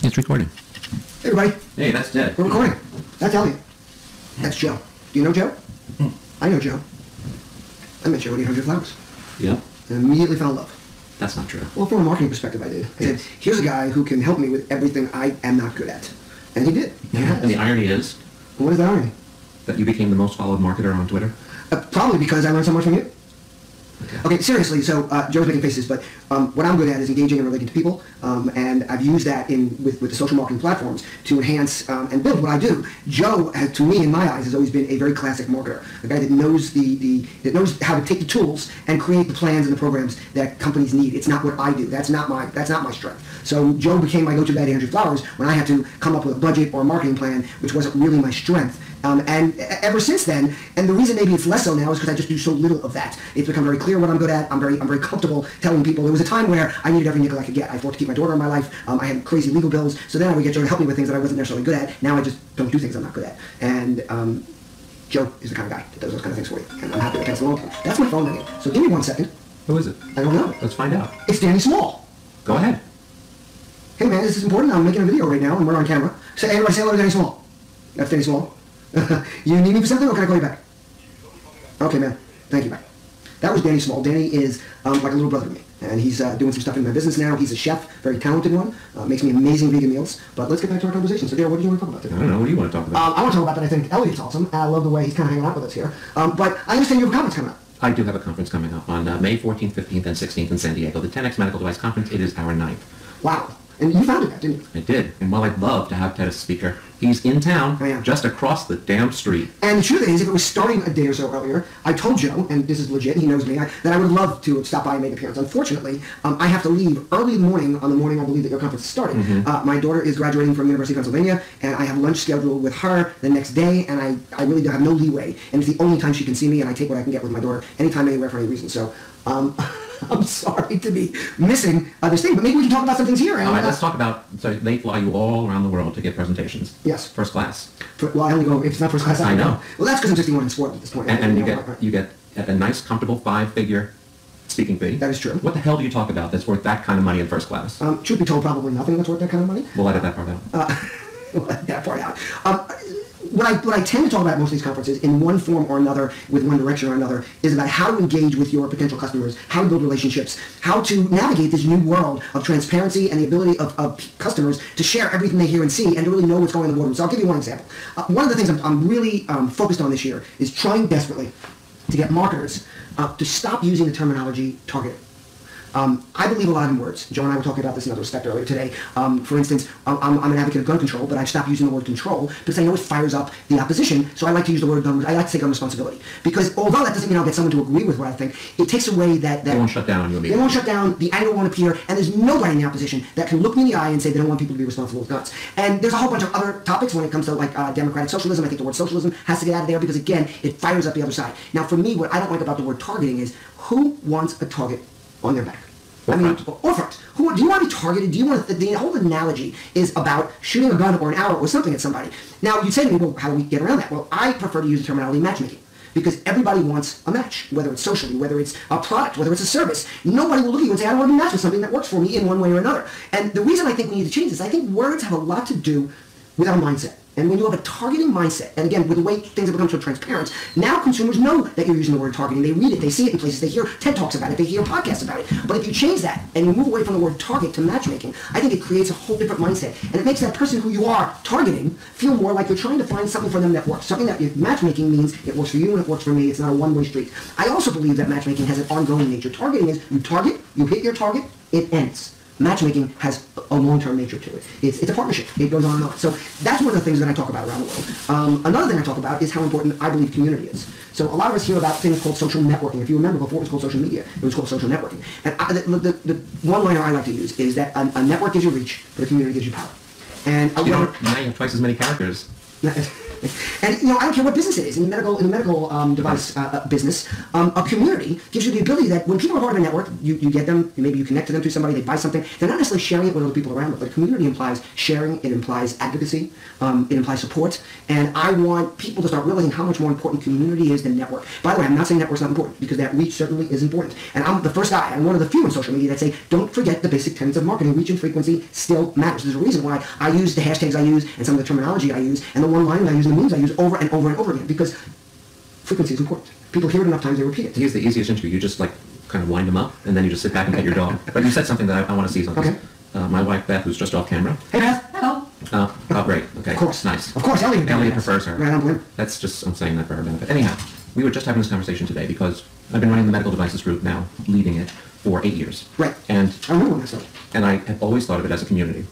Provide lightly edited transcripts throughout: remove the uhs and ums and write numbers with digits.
It's recording. Hey, everybody. Hey, that's Ted. We're recording. That's Elliot. That's Joe. Do you know Joe? I know Joe. I met Joe at 800 Flowers. Yeah. And immediately fell in love. That's not true. Well, from a marketing perspective, I did. I said, here's a guy who can help me with everything I am not good at. And he did. Yeah. And the irony is... What is the irony? That you became the most followed marketer on Twitter. Probably because I learned so much from you. Okay, seriously, so Joe's making faces, but what I'm good at is engaging and relating to people, and I've used that with the social marketing platforms to enhance and build what I do. Joe, to me, in my eyes, has always been a very classic marketer, a guy that knows that knows how to take the tools and create the plans and the programs that companies need. It's not what I do. That's not my strength. So Joe became my go-to guy at 800 Flowers when I had to come up with a budget or a marketing plan, which wasn't really my strength. And ever since then, and the reason maybe it's less so now is because I just do so little of that. It's become very clear what I'm good at. I'm very comfortable telling people. There was a time where I needed every nickel I could get. I thought to keep my daughter in my life. I had crazy legal bills, so then I would get Joe to help me with things that I wasn't necessarily good at. Now I just don't do things I'm not good at. And Joe is the kind of guy that does those kind of things for you. And I'm happy to pass along to him. That's my phone ringing. So give me 1 second. Who is it? I don't know. Let's find out. It's Danny Small. Go ahead. Hey man, this is important. I'm making a video right now and we're on camera. Say, everybody say hello to Danny Small. That's Danny Small. You need me for something, or can I call you back? Okay, man. Thank you, man. That was Danny Small. Danny is like a little brother to me, and he's doing some stuff in my business now. He's a chef, very talented one, makes me amazing vegan meals. But let's get back to our conversation. So, Dale, what do you want to talk about today? I don't know. What do you want to talk about? I want to talk about that. I think Elliot's awesome, and I love the way he's kind of hanging out with us here. But I understand you have a conference coming up. I do have a conference coming up on May 14th, 15th, and 16th in San Diego. The 10X Medical Device Conference. It is our 9th. Wow. And you founded that, didn't you? I did. And while I'd love to have Ted as a speaker, he's in town, just across the damn street. And the truth is, if it was starting a day or so earlier, I told Joe, and this is legit, he knows me, that I would love to stop by and make an appearance. Unfortunately, I have to leave early in the morning on the morning I believe that your conference is starting. My daughter is graduating from University of Pennsylvania, and I have lunch scheduled with her the next day, and I really do have no leeway. And it's the only time she can see me, and I take what I can get with my daughter anytime, anywhere, for any reason. So, I'm sorry to be missing this thing, but maybe we can talk about some things here. All right, let's talk about, so they fly you all around the world to give presentations. Yes. First class. Well, I only go, if it's not first class, I know. Well, that's because I'm 61 and spoiled at this point. And you get a nice, comfortable 5-figure speaking fee. That is true. What the hell do you talk about that's worth that kind of money in first class? Truth be told, probably nothing that's worth that kind of money. We'll edit that part out. We'll edit that part out. What I tend to talk about at most of these conferences, in one form or another, with one direction or another, is about how to engage with your potential customers, how to build relationships, how to navigate this new world of transparency and the ability of customers to share everything they hear and see and to really know what's going on in the boardroom. So I'll give you one example. One of the things I'm really focused on this year is trying desperately to get marketers to stop using the terminology targeting. I believe a lot in words. Joe and I were talking about this in other respect earlier today. For instance, I'm an advocate of gun control, but I've stopped using the word control because I know it fires up the opposition, so I like to use the word gun. I like to say gun responsibility. Because although that doesn't mean I'll get someone to agree with what I think, it takes away that they won't shut down your meeting. They won't shut down, the anger won't appear, and there's nobody in the opposition that can look me in the eye and say they don't want people to be responsible with guns. And there's a whole bunch of other topics when it comes to like democratic socialism. I think the word socialism has to get out of there because, again, it fires up the other side. Now, for me, what I don't like about the word targeting is who wants a target on their back? Or front. Who do you want to be targeted? Do you want the whole analogy is about shooting a gun or an arrow or something at somebody. Now you say to me, well, how do we get around that? Well, I prefer to use the terminology matchmaking because everybody wants a match, whether it's socially, whether it's a product, whether it's a service. Nobody will look at you and say, I don't want to be matched with something that works for me in one way or another. And the reason I think we need to change this, I think words have a lot to do with our mindset. And when you have a targeting mindset, and again, with the way things have become so transparent, now consumers know that you're using the word targeting. They read it, they see it in places, they hear TED Talks about it, they hear podcasts about it. But if you change that and you move away from the word target to matchmaking, I think it creates a whole different mindset. And it makes that person who you are targeting feel more like you're trying to find something for them that works. Something that matchmaking means it works for you and it works for me. It's not a one-way street. I also believe that matchmaking has an ongoing nature. Targeting is you target, you hit your target, it ends. Matchmaking has a long-term nature to it. It's a partnership. It goes on and on. So that's one of the things that I talk about around the world. Another thing I talk about is how important I believe community is. So a lot of us hear about things called social networking. If you remember, before it was called social media, it was called social networking. And the one-liner I like to use is that a network gives you reach, but a community gives you power. And now you have twice as many characters. And I don't care what business it is. In the medical device business, a community gives you the ability that when people are part of a network, you get them, maybe you connect to them through somebody, they buy something. They're not necessarily sharing it with other people around them, but community implies sharing, it implies advocacy, it implies support, and I want people to start realizing how much more important community is than network. By the way, I'm not saying network's not important, because that reach certainly is important. And I'm the first guy, I'm one of the few in social media that say, don't forget the basic tenets of marketing. Reach and frequency still matters. There's a reason why I use the hashtags I use and some of the terminology I use and the one-liners I use and the memes I use over and over and over again, because frequency is important. People hear it enough times, they repeat it. Here's the easiest interview. You just kind of wind them up, and then you just sit back and pet your dog. But you said something that I want to seize on. Okay. My wife Beth, who's just off camera. Hey Beth. Hello. Oh, great. Okay. Of course. Nice. Of course, Elliot prefers her. Right, I don't blame her. That's just, I'm saying that for her benefit. Anyhow, we were just having this conversation today because I've been running the medical devices group now, leading it for 8 years. Right. And I remember when I started. And I have always thought of it as a community.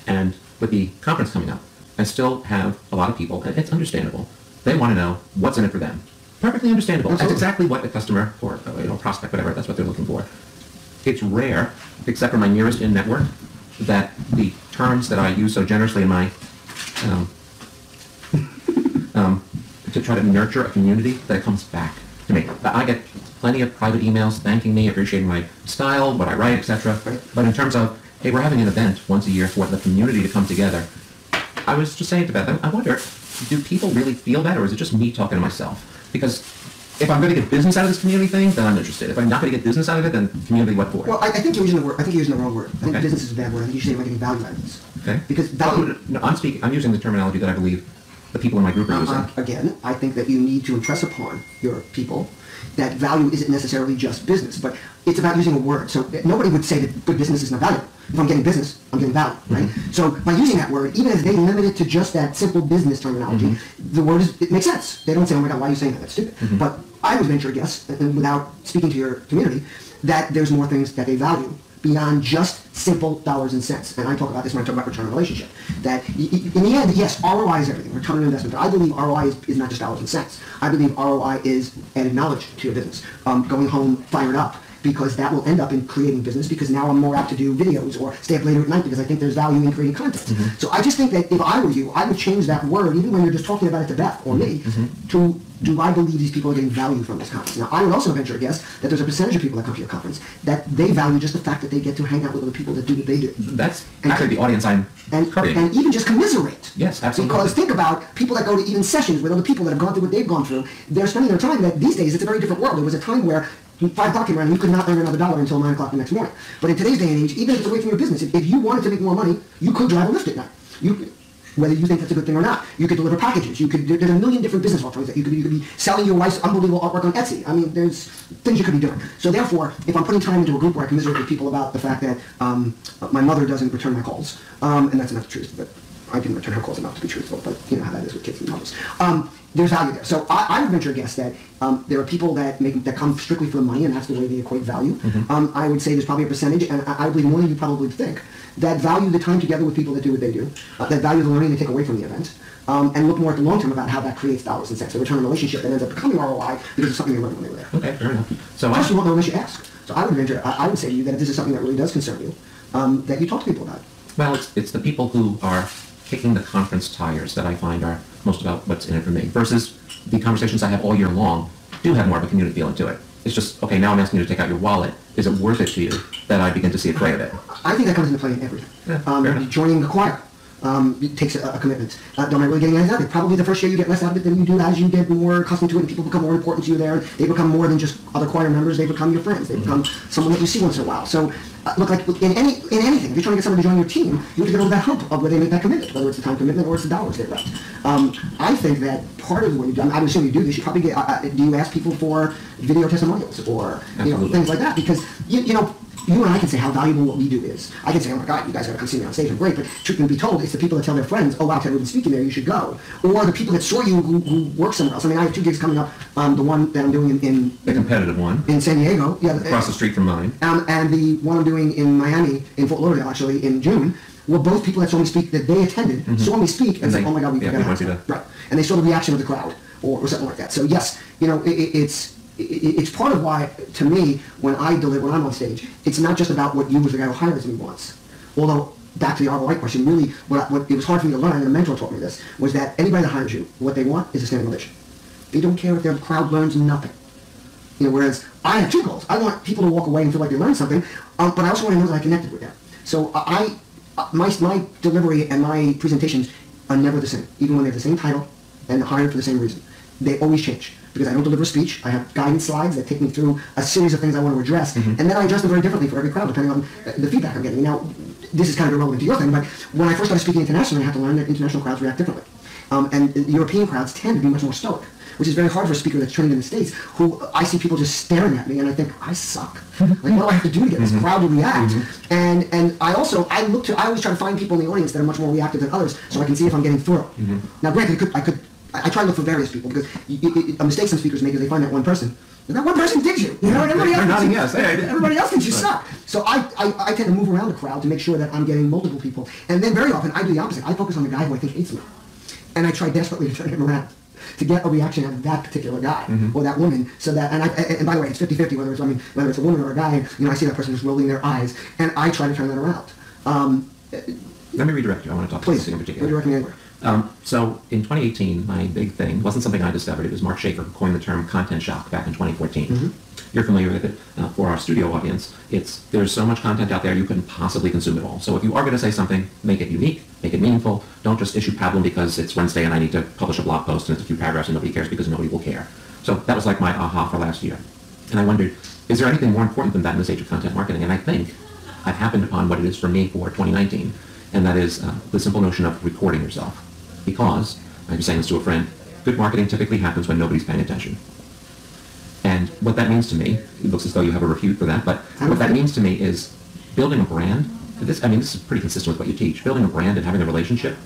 And with the conference coming up, I still have a lot of people, and it's understandable, they want to know what's in it for them. Perfectly understandable. Absolutely. That's exactly what a customer or prospect, whatever, that's what they're looking for. It's rare, except for my nearest in network, that the terms that I use so generously in my to try to nurture a community, that it comes back to me. I get plenty of private emails thanking me, appreciating my style, what I write, etc. But in terms of, hey, we're having an event once a year for the community to come together, I was just saying to Beth, I wonder, do people really feel that, or is it just me talking to myself? Because if I'm going to get business out of this community thing, then I'm interested. If I'm not going to get business out of it, then community what for? Well, I think you're using the word. I think you're using the wrong word. I think business is a bad word. I think you should say, am I getting value out of this? Okay. Because value. No, I'm using the terminology that I believe the people in my group are using. Again, I think that you need to impress upon your people that value isn't necessarily just business, but it's about using a word. So nobody would say that good business is not valuable. If I'm getting business, I'm getting value, right? Mm-hmm. So by using that word, even if they limit it to just that simple business terminology, the word it makes sense. They don't say, oh my God, why are you saying that? That's stupid. But I would venture a guess, and without speaking to your community, that there's more things that they value beyond just simple dollars and cents. And I talk about this when I talk about return on relationship. That in the end, yes, ROI is everything, return on investment. But I believe ROI is not just dollars and cents. I believe ROI is added knowledge to your business. Going home fired up, because that will end up in creating business, because now I'm more apt to do videos or stay up later at night because I think there's value in creating content. So I just think that if I were you, I would change that word, even when you're just talking about it to Beth or me, to do I believe these people are getting value from this conference? Now, I would also venture a guess that there's a percentage of people that come to your conference that they value just the fact that they get to hang out with other people that do what they do. That's actually the audience I'm targeting. And even just commiserate. Yes, absolutely. Because think about people that go to even sessions with other people that have gone through what they've gone through. They're spending their time that these days, it's a very different world. There was a time where 5 o'clock came around and you could not earn another dollar until 9 o'clock the next morning. But in today's day and age, even if it's away from your business, if you wanted to make more money, you could drive a Lyft at night. Whether you think that's a good thing or not. You could deliver packages. There's a million different business offerings that you could be selling your wife's unbelievable artwork on Etsy. I mean, there's things you could be doing. So therefore, if I'm putting time into a group where I commiserate with people about the fact that my mother doesn't return my calls, and that's not the truth, but I didn't return her calls enough to be truthful, but you know how that is with kids and mothers. There's value there. So I would venture a guess that there are people that come strictly for the money, and that's the way they equate value. I would say there's probably a percentage, and I believe more than you probably think, that value the time together with people that do what they do, that value the learning they take away from the event, and look more at the long term about how that creates dollars and cents. A return on relationship that ends up becoming ROI because of something they learned when they were there. Okay, fair enough. So plus, you want unless you ask. So I would say to you that if this is something that really does concern you, that you talk to people about it. Well, it's the people who are kicking the conference tires that I find are most about what's in it for me, versus the conversations I have all year long do have more of a community feeling to it. It's just, okay, now I'm asking you to take out your wallet. Is it worth it to you that I begin to see a play of it? I think that comes into play in everything. Yeah, joining the choir it takes a commitment. Am I really getting anything out of it? Probably the first year you get less out of it than you do as you get more accustomed to it and people become more important to you there. They become more than just other choir members. They become your friends. They become someone that you see once in a while. So look, like in anything, if you're trying to get someone to join your team, you have to get over that hump of where they make that commitment, whether it's the time commitment or it's the dollars they left. I think that part of what you've done, I would assume you do this, you probably get, do you ask people for video testimonials or things like that? Because, you and I can say how valuable what we do is. I can say, oh my God, you guys got to come see me on stage, I'm great, but truth can be told, it's the people that tell their friends, oh wow, Ted Rubin's speaking there, you should go. Or the people that saw you who work somewhere else. I mean, I have 2 gigs coming up, the one that I'm doing in the competitive one. In San Diego. Yeah, across the street from mine. And the one I'm doing in Miami, in Fort Lauderdale actually, in June, were both people that saw me speak, that they attended, saw me speak, and said, oh my God, we got to have right. And they saw the reaction of the crowd, or something like that. So yes, it's part of why, to me, when I'm on stage, it's not just about what you as the guy who hires me wants. Although back to the ROI question, really, what it was hard for me to learn, and a mentor taught me this, was that anybody that hires you, what they want is a standing ovation. They don't care if their crowd learns nothing. Whereas I have two goals. I want people to walk away and feel like they learned something, but I also want to know that I connected with them. So my delivery and my presentations are never the same, even when they have the same title and hired for the same reason. They always change, because I don't deliver a speech. I have guidance slides that take me through a series of things I want to address, and then I address them very differently for every crowd, depending on the feedback I'm getting. Now, this is kind of irrelevant to your thing, but when I first started speaking internationally, I had to learn that international crowds react differently. And European crowds tend to be much more stoic, which is very hard for a speaker that's trained in the States, who I see people just staring at me, and I think, I suck. Like, what do I have to do to get this crowd to react? And I always try to find people in the audience that are much more reactive than others, so I can see if I'm getting through. Now, granted, I try to look for various people, because a mistake some speakers make is they find that one person. And that one person digs you. And everybody else thinks you suck. So I tend to move around the crowd to make sure that I'm getting multiple people. And then very often I do the opposite. I focus on the guy who I think hates me. And I try desperately to turn him around to get a reaction out of that particular guy or that woman. So that, and by the way, it's 50-50 whether it's a woman or a guy. I see that person just rolling their eyes, and I try to turn that around. Let me redirect you. I want to talk about something in particular. Redirect me anywhere. So in 2018, my big thing wasn't something I discovered. It was Mark Schaefer who coined the term content shock back in 2014. You're familiar with it. For our studio audience, there's so much content out there you couldn't possibly consume it all. So if you are going to say something, make it unique, make it meaningful. Don't just issue pablum because it's Wednesday and I need to publish a blog post and it's a few paragraphs and nobody cares because nobody will care. So that was like my aha for last year. And I wondered, is there anything more important than that in this age of content marketing? And I think I've happened upon what it is for me for 2019, and that is the simple notion of recording yourself. Because, I was saying this to a friend, good marketing typically happens when nobody's paying attention. And what that means to me, it looks as though you have a refute for that, but what that means to me is building a brand. This is pretty consistent with what you teach. Building a brand and having a relationship.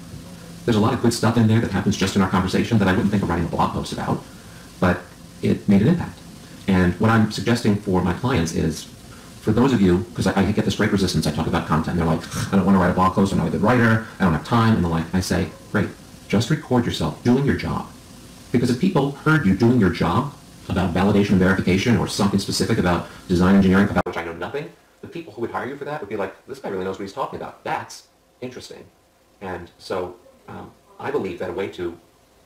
There's a lot of good stuff in there that happens just in our conversation that I wouldn't think of writing a blog post about, but it made an impact. And what I'm suggesting for my clients is, for those of you, because I get this great resistance, I talk about content, they're like, I don't want to write a blog post, I'm not a good writer, I don't have time, and the like. I say, great, just record yourself doing your job. Because if people heard you doing your job about validation and verification or something specific about design engineering, about which I know nothing, the people who would hire you for that would be like, this guy really knows what he's talking about. That's interesting. And so I believe that a way to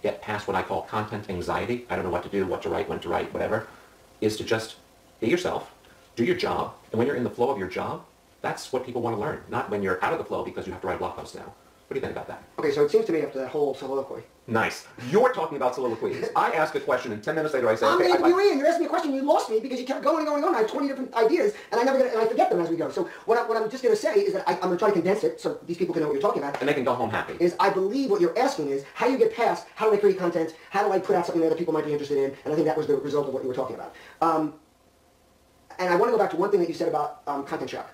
get past what I call content anxiety, I don't know what to do, what to write, when to write, whatever, is to just be yourself, do your job, and when you're in the flow of your job, that's what people want to learn, not when you're out of the flow because you have to write a blog post now. What do you think about that? Okay, so it seems to me after that whole soliloquy. Nice. You're talking about soliloquies. I ask a question, and 10 minutes later I say, I'm interviewing, you're asking me a question, you lost me because you kept going and going and going. I have 20 different ideas, and I forget them as we go. So what I'm just going to say is that I'm going to try to condense it so these people can know what you're talking about. And they can go home happy. Is I believe what you're asking is, how do you get past, how do I create content, how do I put out something there that people might be interested in, and I think that was the result of what you were talking about. And I want to go back to one thing that you said about content shock.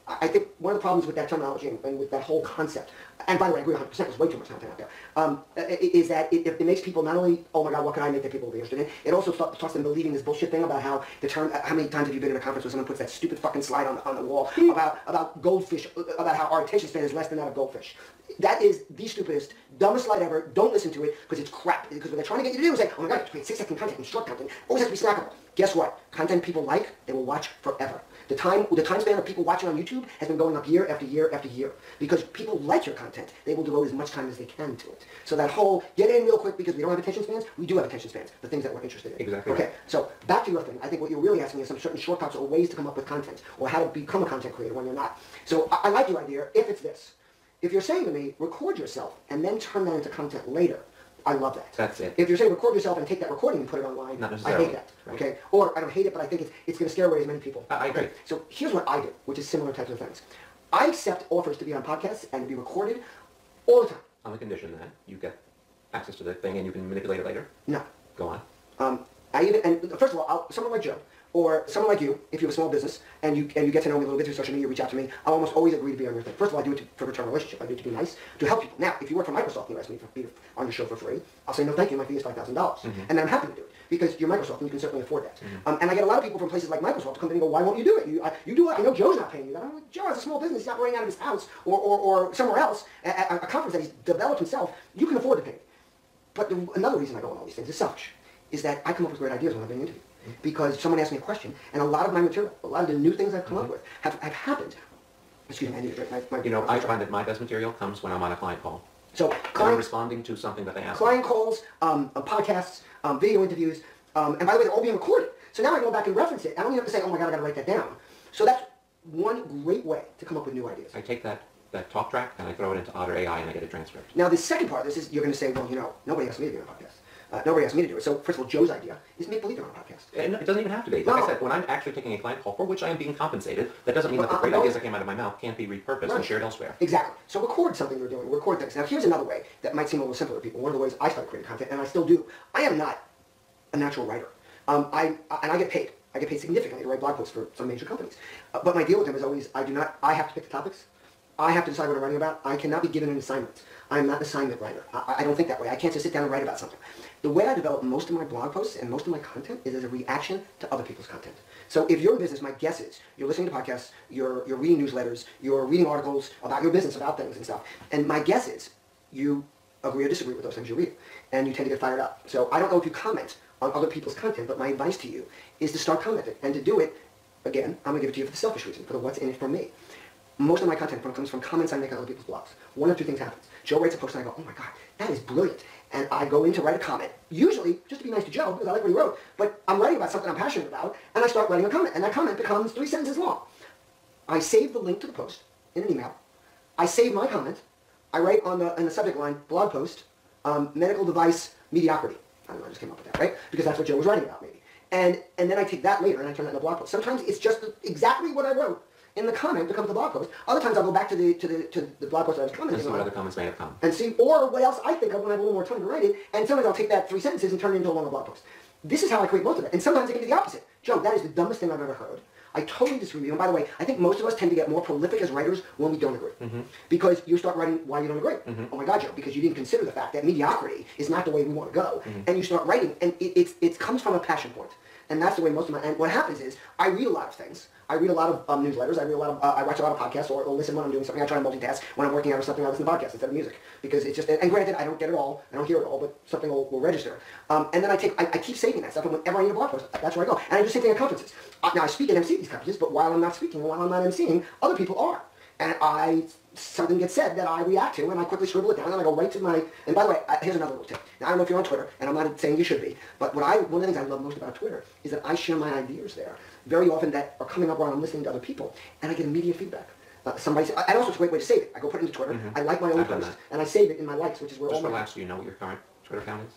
I think one of the problems with that terminology and with that whole concept, and by the way, I agree 100%, there's way too much content out there, is that it makes people not only, oh my God, what can I make that people will be interested in, it also starts them believing this bullshit thing about how the term, how many times have you been in a conference where someone puts that stupid fucking slide on the wall about goldfish, about how our attention span is less than that of goldfish. That is the stupidest, dumbest slide ever. Don't listen to it because it's crap. Because what they're trying to get you to do is say, oh my God, you have to create 6-second content and short content. Always has to be snackable. Guess what? Content people like, they will watch forever. The time span of people watching on YouTube has been going up year after year after year. Because people like your content, they will devote as much time as they can to it. So that whole, get in real quick because we don't have attention spans, we do have attention spans, the things that we're interested in. Exactly. Okay, so back to your thing. I think what you're really asking is some certain shortcuts or ways to come up with content, or how to become a content creator when you're not. So I like your idea if it's this. If you're saying to me, record yourself and then turn that into content later, I love that. That's it. If you're saying record yourself and take that recording and put it online, I hate that. Right. Okay? Or I don't hate it, but I think it's going to scare away as many people. I agree. Okay? So here's what I do, which is similar types of things. I accept offers to be on podcasts and to be recorded all the time. On the condition that you get access to the thing and you can manipulate it later? No. Go on. First of all, someone like Joe, or someone like you, if you have a small business and you get to know me a little bit through social media, reach out to me, I'll almost always agree to be on your thing. First of all, I do it for a return relationship. I do it to be nice, to help people. Now, if you work for Microsoft and you ask me to be on your show for free, I'll say no thank you, my fee is $5,000. And then I'm happy to do it because you're Microsoft and you can certainly afford that. And I get a lot of people from places like Microsoft to come to me and go, why won't you do it? You do it. I know Joe's not paying you that. I'm like, Joe has a small business. He's operating out of his house or somewhere else, at a conference that he's developed himself. You can afford to pay. But another reason I go on all these things is selfish, is that I come up with great ideas when I'm being interviewed. Because someone asked me a question, and a lot of my material, a lot of the new things I've come up with have happened Excuse me, I need to drink my You know, I find that my best material comes when I'm on a client call. So And I'm client, responding to something that they ask. client calls, podcasts, video interviews, and by the way, they're all being recorded. So now I go back and reference it. I don't even have to say, oh my God, I got to write that down. So that's one great way to come up with new ideas. I take that talk track and I throw it into Otter AI and I get a transcript. Now, the second part of this is you're going to say, well, you know, nobody asked me to be on a podcast. Nobody asked me to do it. So first of all, Joe's idea is make believe on a podcast. And it doesn't even have to be. Like I said, when I'm actually taking a client call for which I am being compensated, that doesn't mean that the great ideas that came out of my mouth can't be repurposed and shared elsewhere. Exactly. So record something you're doing. Record things. Now, here's another way that might seem a little simpler to people. One of the ways I started creating content, and I still do. I am not a natural writer. I get paid. I get paid significantly to write blog posts for some major companies. But my deal with them is always I have to pick the topics. I have to decide what I'm writing about. I cannot be given an assignment. I'm not an assignment writer. I don't think that way. I can't just sit down and write about something. The way I develop most of my blog posts and most of my content is as a reaction to other people's content. So if you're in business, my guess is you're listening to podcasts, you're reading newsletters, you're reading articles about your business, about things and stuff. And my guess is you agree or disagree with those things you read. And you tend to get fired up. So I don't know if you comment on other people's content, but my advice to you is to start commenting. And to do it, again, I'm going to give it to you for the selfish reason, for the what's in it for me. Most of my content comes from comments I make on other people's blogs. One of two things happens. Joe writes a post and I go, oh my God, that is brilliant. And I go in to write a comment, usually just to be nice to Joe because I like what he wrote, but I'm writing about something I'm passionate about and I start writing a comment and that comment becomes 3 sentences long. I save the link to the post in an email. I save my comment. I write in the subject line, blog post, medical device mediocrity. I don't know, I just came up with that, right? Because that's what Joe was writing about maybe. And then I take that later and I turn that into a blog post. Sometimes it's just exactly what I wrote in the comment becomes the blog post. Other times I'll go back to the blog post that I was commenting And see on. what other comments may have come. And see, or what else I think of when I have a little more time to write it, and sometimes I'll take that 3 sentences and turn it into a longer blog post. This is how I create most of it. And sometimes it can be the opposite. Joe, that is the dumbest thing I've ever heard. I totally disagree with you. And by the way, I think most of us tend to get more prolific as writers when we don't agree. Mm-hmm. Because you start writing why you don't agree. Mm-hmm. Oh my God, Joe, because you didn't consider the fact that mediocrity is not the way we want to go. Mm-hmm. And you start writing, and it comes from a passion point. And that's the way most of my, and what happens is, I read a lot of things. I read a lot of newsletters. I watch a lot of podcasts, or listen when I'm doing something. I try to multitask. When I'm working out or something, I listen to podcasts instead of music. Because it's just, and granted, I don't get it all, I don't hear it all, but something will register. And then I keep saving that stuff, and whenever I need a blog post, that's where I go. And I do the same thing at conferences. Now, I speak and MC these conferences, but while I'm not speaking, and while I'm not MCing, other people are. And something gets said that I react to, and I quickly scribble it down, and I go right to my, and by the way, here's another little tip. Now, I don't know if you're on Twitter, and I'm not saying you should be, but one of the things I love most about Twitter is that I share my ideas there, very often that are coming up while I'm listening to other people, and I get immediate feedback. And also it's a great way to save it. I go put it into Twitter, I like my own post, and I save it in my likes, which is where all my... Just relax, do you know what your current Twitter account is?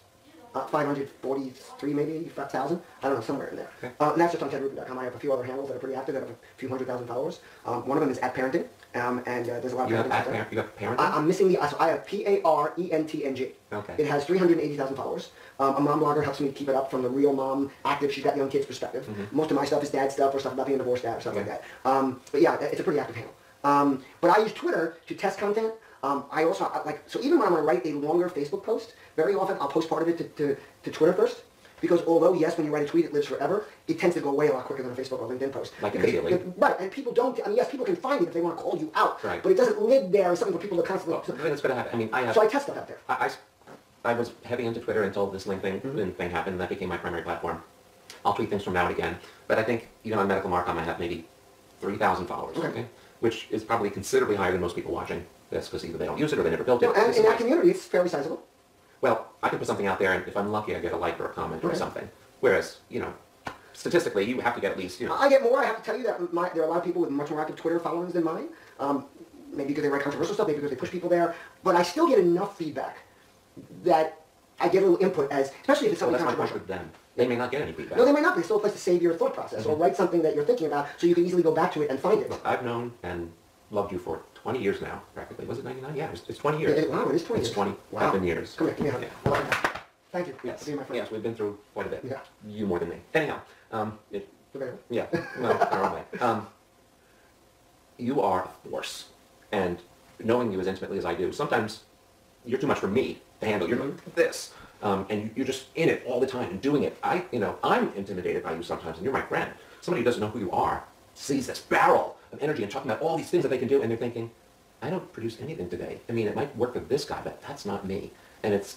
543 maybe, 1,000. I don't know, somewhere in there. Okay. And that's just on tedrubin.com. I have a few other handles that are pretty active that have a few 100,000 followers. One of them is @parenting, and there's a lot of parenting. You have parenting? I'm missing the, so I have PARENTNG. Okay. It has 380,000 followers. A mom blogger helps me keep it up from the real mom, active, she's got young kids perspective. Mm-hmm. Most of my stuff is dad stuff or stuff about being a divorced dad or stuff like that. But yeah, it's a pretty active handle. But I use Twitter to test content. I also, so even when I'm going to write a longer Facebook post, very often I'll post part of it to Twitter first. Because although, yes, when you write a tweet, it lives forever, it tends to go away a lot quicker than a Facebook or LinkedIn post. Like immediately. Right, and people don't, yes, people can find it if they want to call you out. Right. But it doesn't live there as something for people to constantly... Well, it's going to happen. So I test stuff out there. I was heavy into Twitter until this link thing happened, and that became my primary platform. I'll tweet things from now and again. But I think, on Medical Marcom, I have maybe 3,000 followers, okay? Which is probably considerably higher than most people watching this, because either they don't use it or they never built it. And in that community, it's fairly sizable. Well, I can put something out there, and if I'm lucky, I get a like or a comment or something. Whereas, statistically, you have to get at least, I get more. I have to tell you that there are a lot of people with much more active Twitter followings than mine. Maybe because they write controversial stuff, maybe because they push people there. But I still get enough feedback that I get a little input, especially if it's something controversial. That's my point with them. They may not get any feedback. No, they may not, but it's still a place to save your thought process or write something that you're thinking about so you can easily go back to it and find it. Look, I've known and loved you for 20 years now, practically. Was it 99? Yeah, it's 20 years. Wow, it is 20 years. It's 20 years. Come here, give me a hug. Yeah. Thank you for being my friend. Yes, we've been through quite a bit. Yeah. You more than me. Anyhow, yeah, well, our own way. You are a force, and knowing you as intimately as I do, sometimes you're too much for me to handle. You're like this, and you're just in it all the time and doing it. I'm intimidated by you sometimes, and you're my friend. Somebody who doesn't know who you are sees this barrel of energy and talking about all these things that they can do, and they're thinking, I don't produce anything today. I mean, it might work for this guy, but that's not me. And it's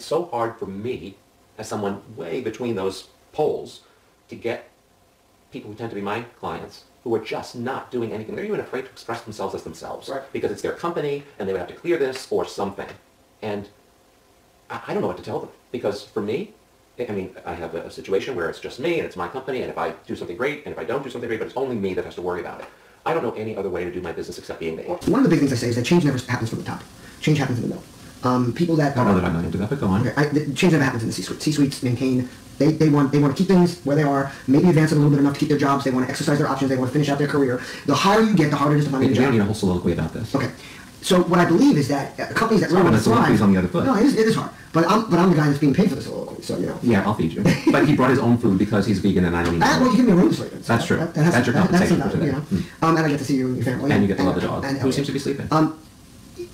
so hard for me, as someone way between those poles, to get people who tend to be my clients who are just not doing anything. They're even afraid to express themselves as themselves. Right. Because it's their company, and they would have to clear this or something. And I don't know what to tell them. Because for me, I mean, I have a situation where it's just me, and it's my company, and if I do something great, and if I don't do something great, but it's only me that has to worry about it. I don't know any other way to do my business except being me. One of the big things I say is that change never happens from the top. Change happens in the middle. People that I don't know that I'm not into that, but go on. Okay, change never happens in the C-suite. C-suites maintain. They want to keep things where they are, maybe advance it a little bit enough to keep their jobs. They want to exercise their options. They want to finish out their career. The higher you get, the harder it is to find a We job. don't need a whole soliloquy about this. Okay. So what I believe is that companies that really want to thrive... on the other foot. No, it is hard. But I'm the guy that's being paid for this soliloquy, so, you know. Yeah, I'll feed you. But he brought his own food because he's vegan and I don't eat Well, you give me a room to sleep in. So That's true. That's your compensation for today. you know. And I get to see you and your family. And you get to love the dog, who seems to be sleeping.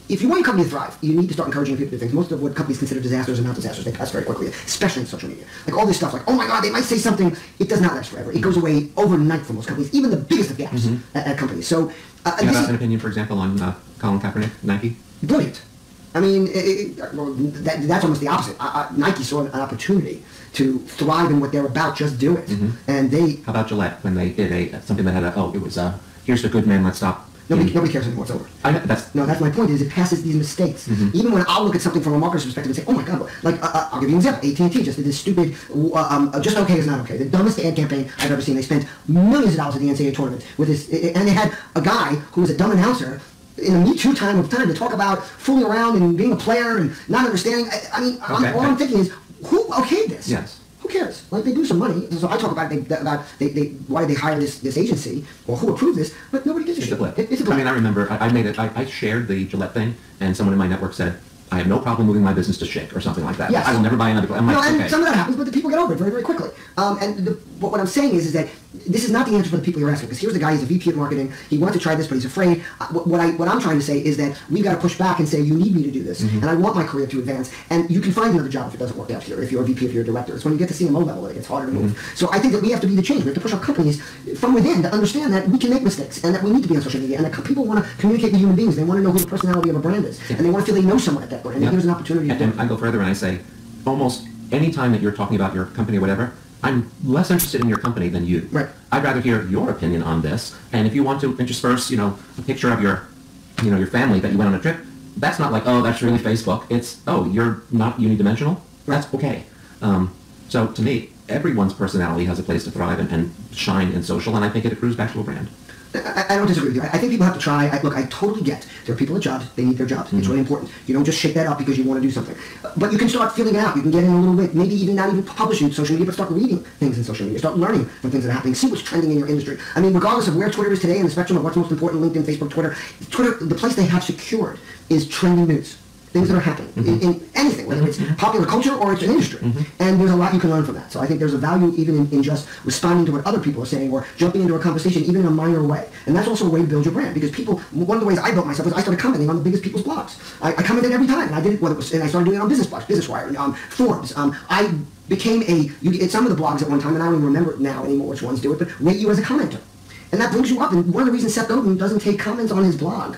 If you want your company to thrive, you need to start encouraging people to do things. Most of what companies consider disasters are not disasters. They pass very quickly, especially in social media. Like all this stuff, like, oh my God, they might say something. It does not last forever. It goes away overnight for most companies, even the biggest of gaps at companies. So, you have an opinion, for example, on Colin Kaepernick, Nike? Brilliant. I mean, that's almost the opposite. Nike saw an opportunity to thrive in what they're about, just do it. And they... How about Gillette, when they did something that had here's the good man, let's stop. Nobody cares anymore, it's over. That's my point is it passes these mistakes. Even when I'll look at something from a marketer's perspective and say, oh my God, like, I'll give you an example. AT&T just did this stupid, just okay is not okay. The dumbest ad campaign I've ever seen. They spent millions of dollars at the NCAA tournament with this, and they had a guy who was a dumb announcer in a Me Too time to talk about fooling around and being a player and not understanding. All I'm thinking is, who okayed this? Yes. Who cares? Like, they do some money. So I talk about why did they hire this agency or who approved this, but nobody gives a shit. It's a blip. I mean, I remember I shared the Gillette thing, and someone in my network said, I have no problem moving my business to Schick or something like that. Yes. I will never buy another. I'm like, and okay. some of that happens, but the people get over it very, very quickly. What I'm saying is that this is not the answer for the people you're asking, because here's the guy, he's a VP of marketing, he wants to try this, but he's afraid. What I'm trying to say is that we've got to push back and say, you need me to do this, and I want my career to advance, and you can find another job if it doesn't work out here, if you're a VP, if you're a director. It's when you get to CMO level that it gets harder to move. So I think that we have to be the change. We have to push our companies from within to understand that we can make mistakes, and that we need to be on social media, and that people want to communicate with human beings. They want to know who the personality of a brand is, and they want to feel they know someone at that brand, and here's an opportunity. And I go further and I say, almost any time that you're talking about your company or whatever, I'm less interested in your company than you. Right. I'd rather hear your opinion on this. And if you want to intersperse, a picture of your family that you went on a trip, that's not like, oh, that's really Facebook. It's, oh, you're not unidimensional. That's okay. So to me, everyone's personality has a place to thrive and shine in social, and I think it accrues back to a brand. I don't disagree with you. I think people have to try. Look, I totally get there are people at jobs. They need their jobs. It's really important. You don't just shake that up because you want to do something. But you can start feeling it out. You can get in a little bit. Maybe even not even publishing social media, but start reading things in social media. Start learning from things that are happening. See what's trending in your industry. I mean, regardless of where Twitter is today in the spectrum of what's most important, LinkedIn, Facebook, Twitter, the place they have secured is trending news. Things that are happening in anything, whether it's popular culture or it's an industry. And there's a lot you can learn from that. So I think there's a value even in just responding to what other people are saying or jumping into a conversation even in a minor way. And that's also a way to build your brand, because people, one of the ways I built myself was I started commenting on the biggest people's blogs. I commented every time, and I did it, and I started doing it on business blogs, Business Wire, Forbes. I became some of the blogs at one time, and I don't even remember now anymore which ones do it, but rate you as a commenter. And that brings you up. And one of the reasons Seth Godin doesn't take comments on his blog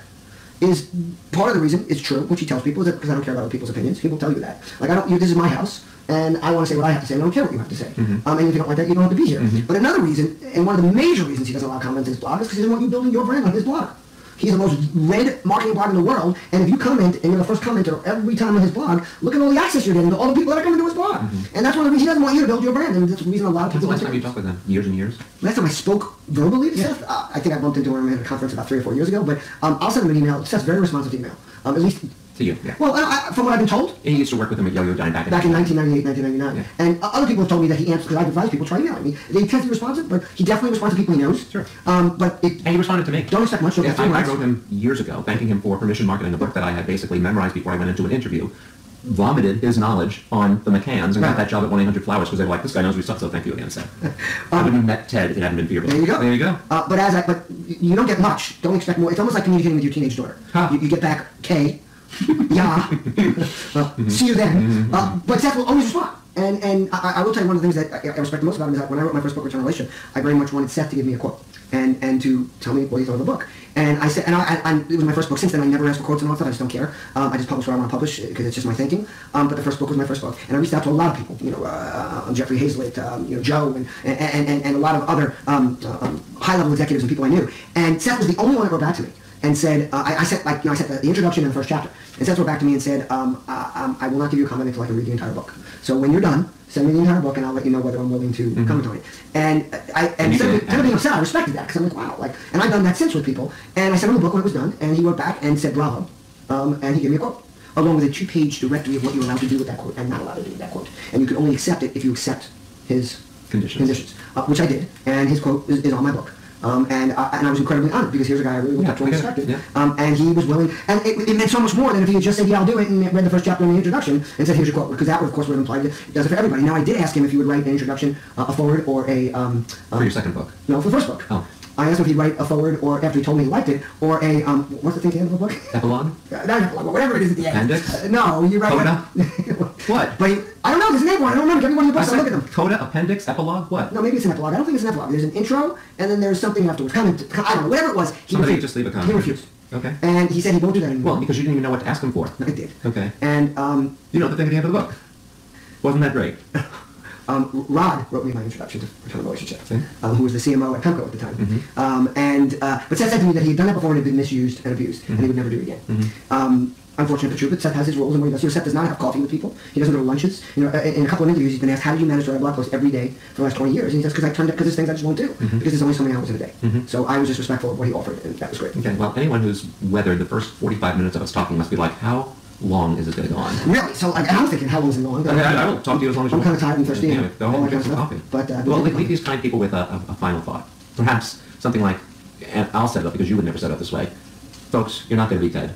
is part of the reason it's true, which he tells people, is that because I don't care about other people's opinions. He will tell you that. Like, this is my house, and I want to say what I have to say, and I don't care what you have to say. And if you don't like that, you don't have to be here. But another reason, and one of the major reasons he doesn't allow comments in his blog, is because he doesn't want you building your brand on his blog. He's the most read marketing blog in the world, and if you comment and you're the first commenter every time on his blog, look at all the access you're getting to all the people that are coming to his blog. And that's one of the reasons he doesn't want you to build your brand, and that's the reason a lot of people... When's the last time you talked with him? Years and years? Last time I spoke verbally to Seth, I think I bumped into him at a conference about 3 or 4 years ago, but I'll send him an email. Seth's very responsive to email, at least... To you, yeah. Well, from what I've been told... And he used to work with him at Yo-Yo Dine back in 1998, 1999. Yeah. And other people have told me that he answers, because I've advised people, try emailing me. They tend to be responsive, but he definitely responds to people he knows. Sure. And he responded to me. Don't expect much. Yeah, I wrote him years ago, thanking him for permission marketing, a book that I had basically memorized before I went into an interview, vomited his knowledge on the McCanns, and got that job at 1-800-Flowers, because they were like, this guy knows his stuff, so thank you again, Seth. I would have met Ted if it hadn't been for your book. There you go. There you go. But you don't get much. Don't expect more. It's almost like communicating with your teenage daughter. You get back, K, yeah, see you then. But Seth will always respond. And I will tell you one of the things that I respect most about him is that when I wrote my first book, Return Relation, I very much wanted Seth to give me a quote and to tell me what he thought of the book. And I said, and it was my first book. Since then, I never asked for quotes and all that stuff. I just don't care. I just publish what I want to publish because it's just my thinking. But the first book was my first book, and I reached out to a lot of people. Jeffrey Hazlitt, Joe, and a lot of other high-level executives and people I knew. And Seth was the only one that wrote back to me and said, I sent the introduction and the first chapter. And Seth wrote back to me and said, I will not give you a comment until I can read the entire book. So when you're done, send me the entire book, and I'll let you know whether I'm willing to comment on it. And instead of being upset, I respected that because I'm like, wow, and I've done that since with people. And I sent him the book when it was done, and he wrote back and said bravo, and he gave me a quote, along with a 2-page directory of what you're allowed to do with that quote and not allowed to do with that quote. And you can only accept it if you accept his conditions, which I did, and his quote is on my book. And I was incredibly honored because here's a guy I really looked up to and respected. And he was willing, and it meant so much more than if he had just said, yeah, I'll do it, and read the first chapter in the introduction and said, here's your quote, because that would, of course, would have implied it does it for everybody. Now, I did ask him if he would write an introduction, a forward, or a... for your second book? No, for the first book. Oh. I asked him if he'd write a forward, or after he told me he liked it, or a, what's the thing at the end of the book? Epilogue? Not epilogue, whatever it is at the end. Appendix? No, you write... Coda? What? But I don't know, there's a name for it, I don't remember, give me one of your books, I'll look at them. Coda, appendix, epilogue, what? No, maybe it's an epilogue. I don't think it's an epilogue. There's an intro, and then there's something afterwards. I don't know, whatever it was, he Somebody refused. just leave a comment. He refused. Okay. And he said he won't do that anymore. Well, because you didn't even know what to ask him for. I did. Okay. And, you know the thing at the end of the book. Wasn't that great? Rod wrote me my introduction to Return of Relationships, Okay. Who was the CMO at Pemco at the time. But Seth said to me that he had done that before and had been misused and abused, and he would never do it again. Unfortunate but true, but Seth has his rules and what he does. Seth does not have coffee with people. He doesn't go to lunches. In a couple of interviews, he's been asked, how did you manage to write a blog post every day for the last 20 years? And he says, because there's things I just won't do, because there's only so many hours in a day. So I was just respectful of what he offered, and that was great. Okay, well, anyone who's weathered the first 45 minutes of us talking must be like, how long is it going to go on? Really? So I'm thinking, how long is it going on? I will talk to you as long as you want. I'm kind of tired and thirsty. Yeah, go home and drink some coffee. But, well, leave these kind people with a final thought. Perhaps something like, and I'll set it up because you would never set it up this way. Folks, you're not going to be Ted.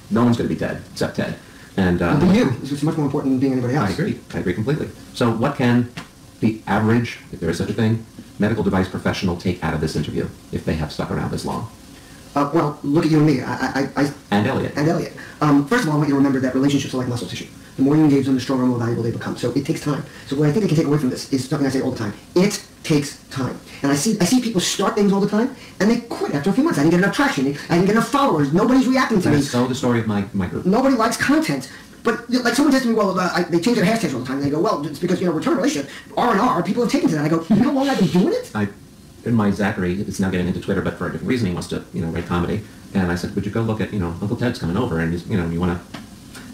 No one's going to be Ted, except Ted. And but you, it's much more important than being anybody else. I agree completely. So what can the average, if there is such a thing, medical device professional take out of this interview if they have stuck around this long? Well, look at you and me. And Elliot. First of all, I want you to remember that relationships are like muscle tissue. The more you engage them, the stronger and more valuable they become. So it takes time. So what I think I can take away from this is something I say all the time. It takes time. And I see people start things all the time, and they quit after a few months. I didn't get enough traction. I didn't get enough followers. Nobody's reacting to me. That's so the story of my group. Nobody likes content. But like someone says to me, well, they change their hashtags all the time. And they go, well, it's because, Return Relationship, RonR, people have taken to that. I go, you know how long I've been doing it? In my Zachary, it's now getting into Twitter, but for a different reason, he wants to, write comedy. And I said, would you go look at, Uncle Ted's coming over, and he's, you want to...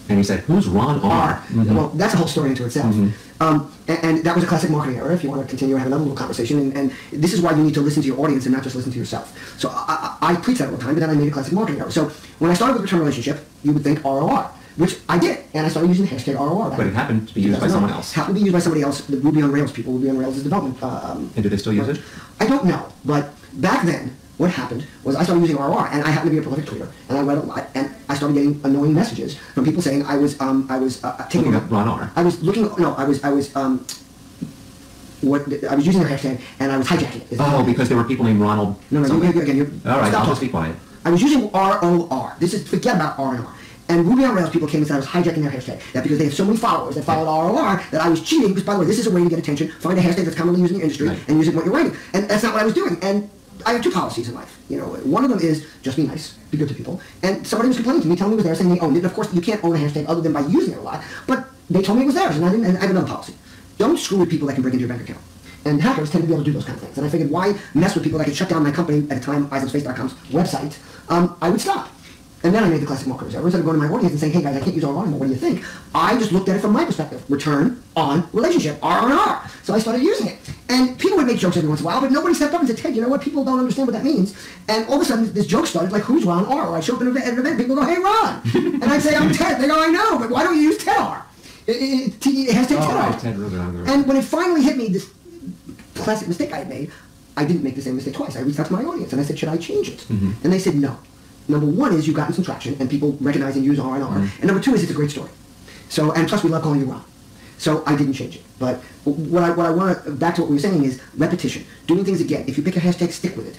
And he said, who's RonR? Well, that's a whole story into itself. And that was a classic marketing error, if you want to continue to have another little conversation. And this is why you need to listen to your audience and not just listen to yourself. So I preach that all the time, but then I made a classic marketing error. So when I started with Return Relationship, you would think ROR, which I did. And I started using the hashtag ROR. But it happened to be used by someone else. It happened to be used by somebody else, the Rubin on Rails people. Rubin on Rails is development. And do they still use it? I don't know. But back then, what happened was I started using ROR, and I happened to be a prolific tweeter, and I read a lot, and I started getting annoying messages from people saying I was taking looking up RonR. I was using their hashtag, and I was hijacking it. Oh, because there were people named Ronald. No, again, all right, I'll just be quiet. I was using ROR. Forget about RonR. And Ruby on Rails people came and said I was hijacking their hashtag. That because they have so many followers that followed ROR that I was cheating. Because, by the way, this is a way to get attention. Find a hashtag that's commonly used in the industry and use it in what you're writing. And that's not what I was doing. And I have two policies in life. One of them is just be nice, be good to people. And somebody was complaining to me, telling me it was there, saying they owned it. And of course, you can't own a hashtag other than by using it a lot. But they told me it was theirs, and I have another policy. Don't screw with people that can break into your bank account. And hackers tend to be able to do those kind of things. And I figured, why mess with people that could shut down my company at the time, eyesomeSpace.com's website? I would stop. And then I made the classic marketers error. Instead of going to my audience and saying, hey guys, I can't use RonR anymore, what do you think? I just looked at it from my perspective. Return on relationship, RonR. So I started using it. And people would make jokes every once in a while, but nobody stepped up and said, Ted, you know what? People don't understand what that means. And all of a sudden, this joke started, like, who's RonR? Or I show up at an event, people go, hey, Ron. And I'd say, I'm Ted. They go, I know, but why don't you use TEDR? It has to TEDR. Ted Rubin. And when it finally hit me, this classic mistake I had made, I didn't make the same mistake twice. I reached out to my audience and I said, should I change it? And they said, no. Number one is you've gotten some traction and people recognize and use RonR. And number two is it's a great story. So, and plus we love calling you Ron. So I didn't change it. But what I want to, back to what we were saying, is repetition. Doing things again. If you pick a hashtag, stick with it.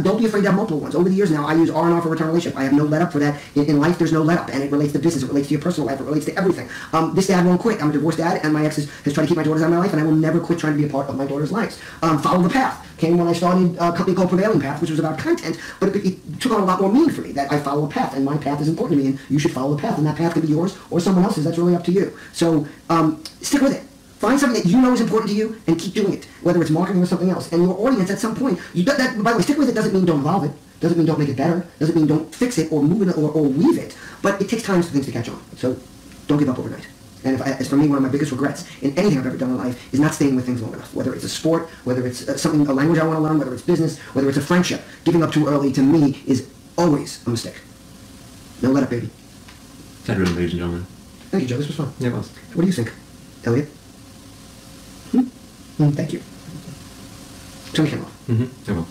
Don't be afraid to have multiple ones. Over the years now, I use RonR for return relationship. I have no let up for that. In life, there's no let up, and it relates to business, it relates to your personal life, it relates to everything. This dad won't quit. I'm a divorced dad, and my ex has tried to keep my daughters out of my life, and I will never quit trying to be a part of my daughters' lives. Follow the path. Came when I started a company called Prevailing Path, which was about content, but it took on a lot more meaning for me, that I follow a path, and my path is important to me, and you should follow the path, and that path could be yours or someone else's. That's really up to you. So stick with it. Find something that you know is important to you and keep doing it, whether it's marketing or something else. And your audience, at some point, by the way, stick with it doesn't mean don't evolve it, doesn't mean don't make it better, doesn't mean don't fix it or move it or weave it, but it takes time for things to catch on. So don't give up overnight. And as for me, one of my biggest regrets in anything I've ever done in life is not staying with things long enough. Whether it's a sport, whether it's a language I want to learn, whether it's business, whether it's a friendship. Giving up too early, to me, is always a mistake. No let up, baby. Ted Rubin, ladies and gentlemen. Thank you, Joe. This was fun. Yeah, it was. What do you think, Elliot? Thank you. Turn the camera off. I will.